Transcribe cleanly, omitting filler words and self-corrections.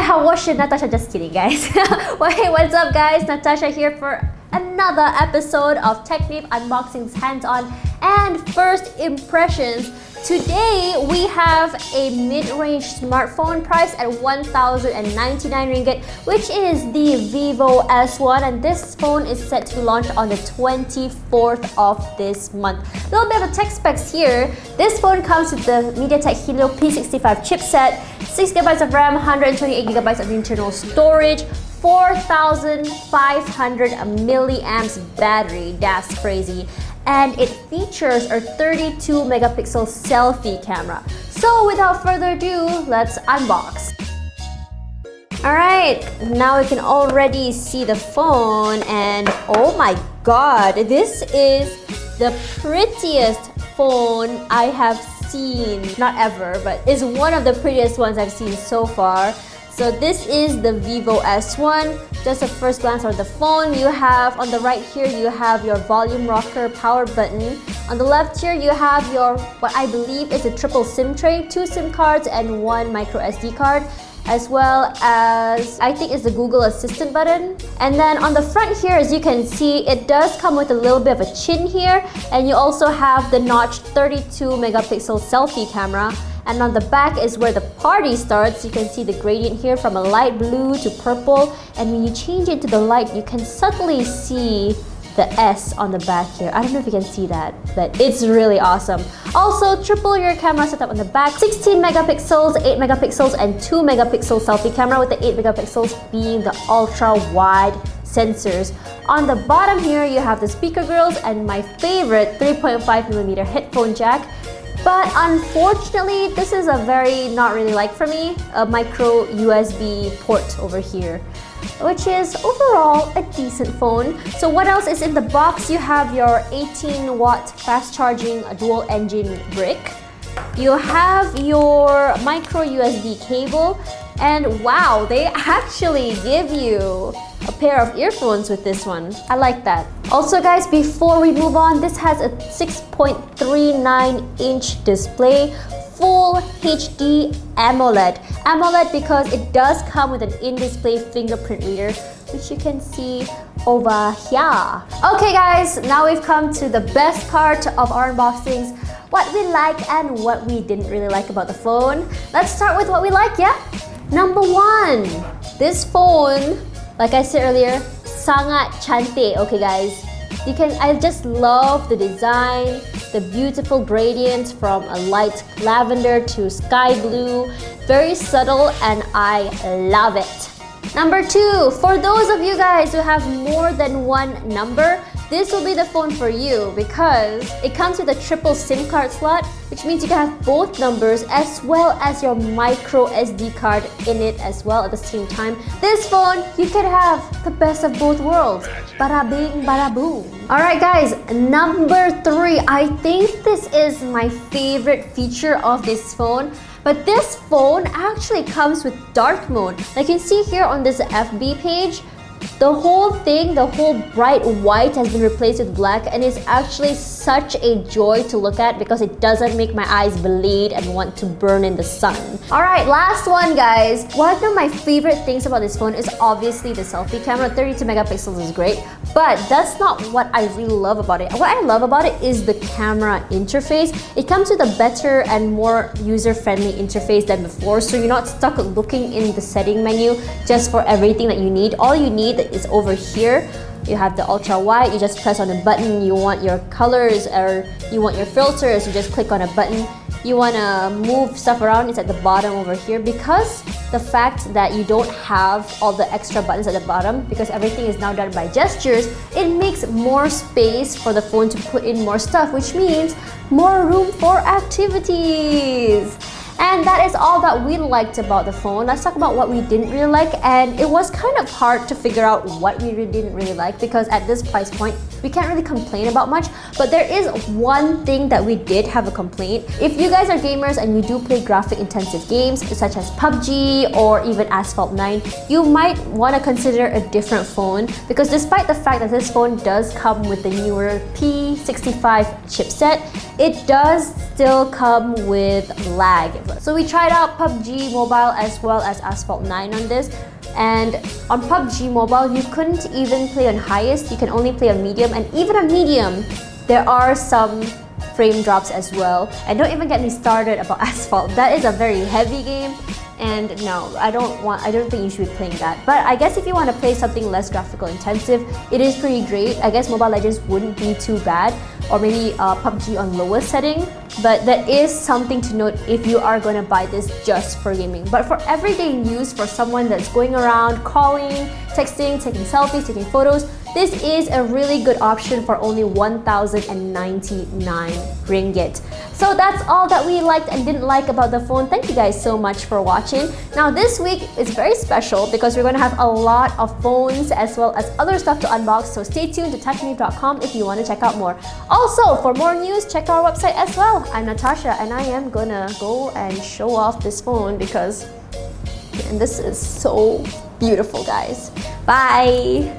What's your Natasha? Just kidding, guys. Well, hey, what's up, guys? Natasha here for another episode of Technique Unboxings Hands-On and First Impressions. Today, we have a mid-range smartphone priced at 1,099 ringgit, which is the Vivo S1, and this phone is set to launch on the 24th of this month. A little bit of the tech specs here. This phone comes with the MediaTek Helio P65 chipset, 6GB of RAM, 128GB of internal storage, 4,500 milliamps battery. That's crazy. And it features a 32 megapixel selfie camera. So without further ado, let's unbox. Alright, now we can already see the phone, and oh my god, this is the prettiest phone I have seen. Not ever, but it's one of the prettiest ones I've seen so far. So this is the Vivo S1. Just a first glance of the phone. You have on the right here, you have your volume rocker power button. On the left here, you have your what I believe is a triple SIM tray, 2 SIM cards and 1 micro SD card, as well as I think it's the Google Assistant button. And then on the front here, as you can see, it does come with a little bit of a chin here, and you also have the notched 32 megapixel selfie camera. And on the back is where the party starts. You can see the gradient here from a light blue to purple, and when you change it to the light, you can subtly see the S on the back here. I don't know if you can see that, but it's really awesome. Also, triple rear camera setup on the back, 16 megapixels, 8 megapixels, and 2 megapixel selfie camera, with the 8 megapixels being the ultra wide sensors. On the bottom here, you have the speaker grills and my favorite 3.5mm headphone jack. But unfortunately, this is a very not really like for me, a micro USB port over here, which is overall a decent phone. So what else is in the box? You have your 18-watt fast charging dual engine brick. You have your micro USB cable, and wow, they actually give you a pair of earphones with this one. I like that. Also guys, before we move on, this has a 6.39-inch display, full HD AMOLED. AMOLED because it does come with an in-display fingerprint reader, which you can see over here. Okay guys, now we've come to the best part of our unboxings, what we like and what we didn't really like about the phone. Let's start with what we like, yeah? Number one, this phone, like I said earlier, sangat cantik. Okay guys, I just love the design, the beautiful gradients from a light lavender to sky blue, very subtle, and I love it. Number two, for those of you guys who have more than one number, this will be the phone for you because it comes with a triple SIM card slot, which means you can have both numbers as well as your micro SD card in it as well at the same time. This phone, you can have the best of both worlds. Bada bing, bada boom. Alright guys, number three. I think this is my favorite feature of this phone. But this phone actually comes with dark mode. Like you can see here on this FB page, the whole thing, the whole bright white has been replaced with black, and it's actually such a joy to look at because it doesn't make my eyes bleed and want to burn in the sun. Alright, last one guys. One of my favorite things about this phone is obviously the selfie camera. 32 megapixels is great, but that's not what I really love about it. What I love about it is the camera interface. It comes with a better and more user-friendly interface than before, so you're not stuck looking in the setting menu just for everything that you need. All you need is over here. You have the ultra wide, you just press on a button. You want your colors or you want your filters, you just click on a button. You want to move stuff around, it's at the bottom over here. Because the fact that you don't have all the extra buttons at the bottom, because everything is now done by gestures, it makes more space for the phone to put in more stuff, which means more room for activities. And that is all that we liked about the phone. Let's talk about what we didn't really like. And it was kind of hard to figure out what we didn't really like because at this price point, we can't really complain about much. But there is one thing that we did have a complaint. If you guys are gamers and you do play graphic intensive games such as PUBG or even Asphalt 9, you might want to consider a different phone because despite the fact that this phone does come with the newer P65 chipset, it does still come with lag. So we tried out PUBG Mobile as well as Asphalt 9 on this. And on PUBG Mobile, you couldn't even play on highest, you can only play on medium, and even on medium, there are some frame drops as well. And don't even get me started about Asphalt. That is a very heavy game, and no, I don't think you should be playing that. But I guess if you want to play something less graphical intensive, it is pretty great. I guess Mobile Legends wouldn't be too bad, or maybe PUBG on lowest setting. But that is something to note if you are going to buy this just for gaming. But for everyday use, for someone that's going around calling, texting, taking selfies, taking photos, this is a really good option for only 1,099 ringgit. So that's all that we liked and didn't like about the phone. Thank you guys so much for watching. Now this week is very special because we're going to have a lot of phones as well as other stuff to unbox. So stay tuned to technave.com if you want to check out more. Also, for more news, check our website as well. I'm Natasha and I am gonna go and show off this phone because this is so beautiful, guys. Bye!